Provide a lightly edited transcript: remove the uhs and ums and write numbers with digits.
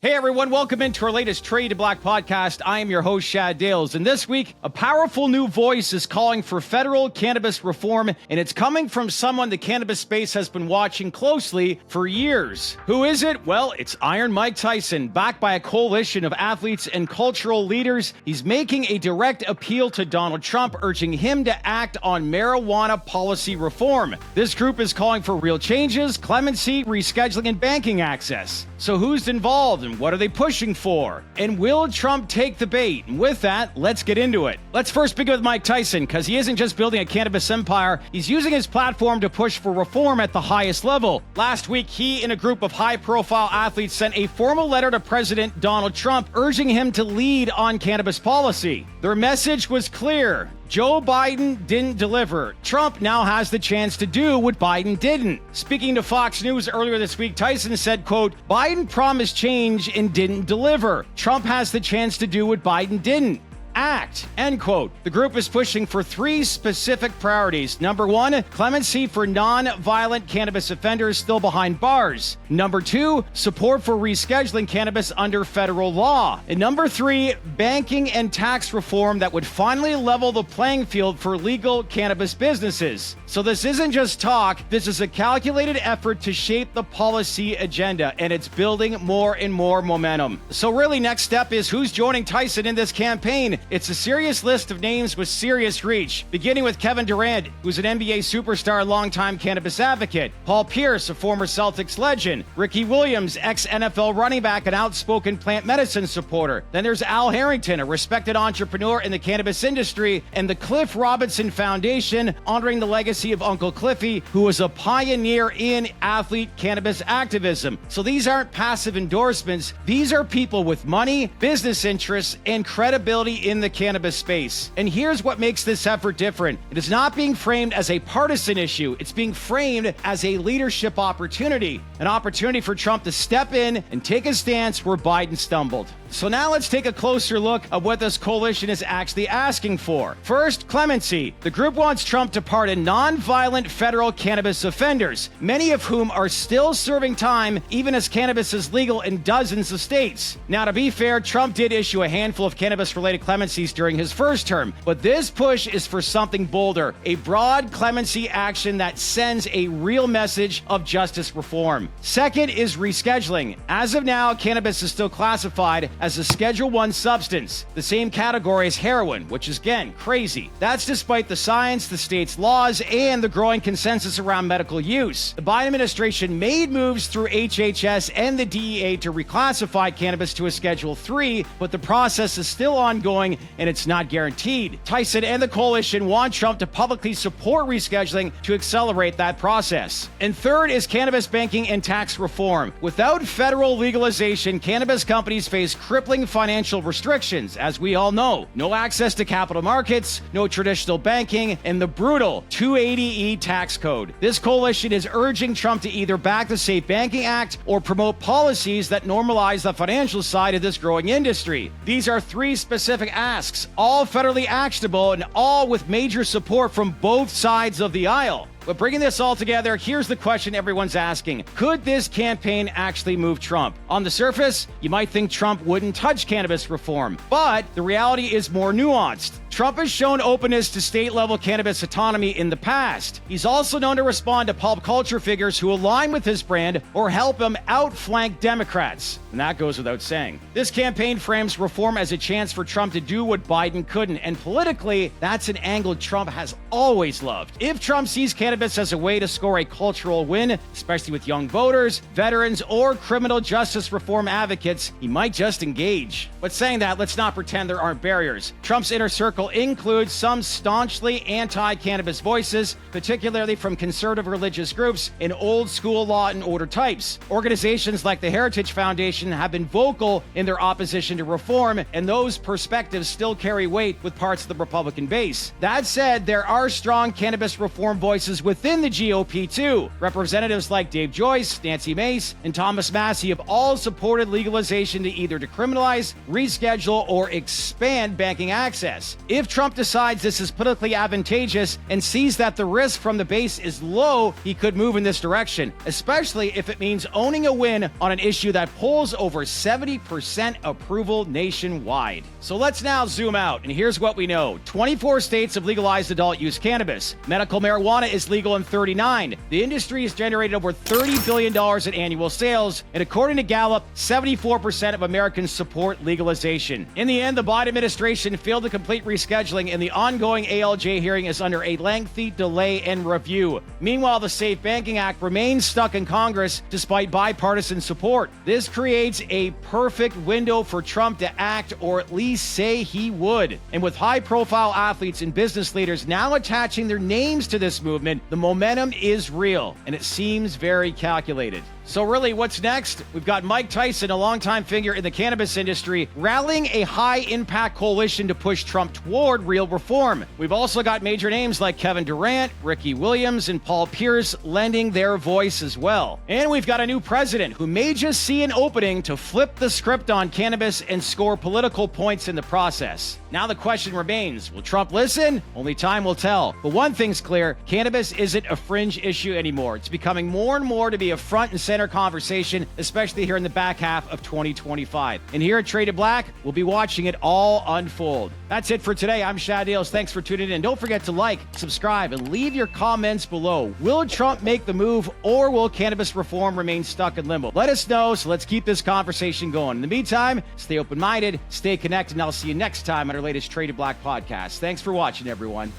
Hey everyone, welcome into our latest Trade to Black podcast. I am your host, Shad Dales, and this week, a powerful new voice is calling for federal cannabis reform, and it's coming from someone the cannabis space has been watching closely for years. Who is it? Well, it's Iron Mike Tyson, backed by a coalition of athletes and cultural leaders. He's making a direct appeal to Donald Trump, urging him to act on marijuana policy reform. This group is calling for real changes, clemency, rescheduling, and banking access. So who's involved and what are they pushing for? And will Trump take the bait? And with that, let's get into it. Let's first begin with Mike Tyson, because he isn't just building a cannabis empire, he's using his platform to push for reform at the highest level. Last week, he and a group of high-profile athletes sent a formal letter to President Donald Trump urging him to lead on cannabis policy. Their message was clear. Joe Biden didn't deliver. Trump now has the chance to do what Biden didn't. Speaking to Fox News earlier this week, Tyson said, quote, "Biden promised change and didn't deliver. Trump has the chance to do what Biden didn't. Act," end quote. The group is pushing for three specific priorities. Number one, clemency for non-violent cannabis offenders still behind bars. Number two, support for rescheduling cannabis under federal law. And number three, banking and tax reform that would finally level the playing field for legal cannabis businesses. So this isn't just talk, this is a calculated effort to shape the policy agenda, and it's building more and more momentum. So really, next step is who's joining Tyson in this campaign. It's a serious list of names with serious reach, beginning with Kevin Durant, who's an NBA superstar and longtime cannabis advocate, Paul Pierce, a former Celtics legend, Ricky Williams, ex-NFL running back and outspoken plant medicine supporter. Then there's Al Harrington, a respected entrepreneur in the cannabis industry, and the Cliff Robinson Foundation, honoring the legacy of Uncle Cliffy, who was a pioneer in athlete cannabis activism. So these aren't passive endorsements. These are people with money, business interests, and credibility in the cannabis space. And here's what makes this effort different. It is not being framed as a partisan issue. It's being framed as a leadership opportunity, an opportunity for Trump to step in and take a stance where Biden stumbled. So now let's take a closer look at what this coalition is actually asking for. First, clemency. The group wants Trump to pardon non-violent federal cannabis offenders, many of whom are still serving time even as cannabis is legal in dozens of states. Now, to be fair, Trump did issue a handful of cannabis-related clemencies during his first term, but this push is for something bolder, a broad clemency action that sends a real message of justice reform. Second is rescheduling. As of now, cannabis is still classified as a Schedule I substance, the same category as heroin, which is, again, crazy. That's despite the science, the state's laws, and the growing consensus around medical use. The Biden administration made moves through HHS and the DEA to reclassify cannabis to a Schedule III, but the process is still ongoing and it's not guaranteed. Tyson and the coalition want Trump to publicly support rescheduling to accelerate that process. And third is cannabis banking and tax reform. Without federal legalization, cannabis companies face crippling financial restrictions, as we all know. No access to capital markets, no traditional banking, and the brutal 280E tax code. This coalition is urging Trump to either back the SAFE Banking Act or promote policies that normalize the financial side of this growing industry. These are three specific asks, all federally actionable and all with major support from both sides of the aisle. But bringing this all together, here's the question everyone's asking. Could this campaign actually move Trump? On the surface, you might think Trump wouldn't touch cannabis reform, but the reality is more nuanced. Trump has shown openness to state-level cannabis autonomy in the past. He's also known to respond to pop culture figures who align with his brand or help him outflank Democrats. And that goes without saying. This campaign frames reform as a chance for Trump to do what Biden couldn't, and politically, that's an angle Trump has always loved. If Trump sees cannabis as a way to score a cultural win, especially with young voters, veterans, or criminal justice reform advocates, he might just engage. But saying that, let's not pretend there aren't barriers. Trump's inner circle includes some staunchly anti-cannabis voices, particularly from conservative religious groups and old-school law and order types. Organizations like the Heritage Foundation have been vocal in their opposition to reform, and those perspectives still carry weight with parts of the Republican base. That said, there are strong cannabis reform voices within the GOP too. Representatives like Dave Joyce, Nancy Mace, and Thomas Massie have all supported legalization to either decriminalize, reschedule, or expand banking access. If Trump decides this is politically advantageous and sees that the risk from the base is low, he could move in this direction, especially if it means owning a win on an issue that polls over 70% approval nationwide. So let's now zoom out, and here's what we know. 24 states have legalized adult use cannabis. Medical marijuana is legal in 39. The industry has generated over $30 billion in annual sales, and according to Gallup, 74% of Americans support legalization. In the end, the Biden administration failed to complete rescheduling, and the ongoing ALJ hearing is under a lengthy delay and review. Meanwhile, the SAFE Banking Act remains stuck in Congress despite bipartisan support. This creates a perfect window for Trump to act, or at least say he would. And with high-profile athletes and business leaders now attaching their names to this movement, the momentum is real, and it seems very calculated. So really, what's next? We've got Mike Tyson, a longtime figure in the cannabis industry, rallying a high-impact coalition to push Trump toward real reform. We've also got major names like Kevin Durant, Ricky Williams, and Paul Pierce lending their voice as well. And we've got a new president who may just see an opening to flip the script on cannabis and score political points in the process. Now the question remains, will Trump listen? Only time will tell. But one thing's clear, cannabis isn't a fringe issue anymore. It's becoming more and more to be a front and center conversation, especially here in the back half of 2025. And here at Traded Black, we'll be watching it all unfold. That's it for today. I'm Shad Dales. Thanks for tuning in. Don't forget to like, subscribe, and leave your comments below. Will Trump make the move, or will cannabis reform remain stuck in limbo? Let us know, so let's keep this conversation going. In the meantime, stay open-minded, stay connected, and I'll see you next time on our latest Traded Black podcast. Thanks for watching, everyone.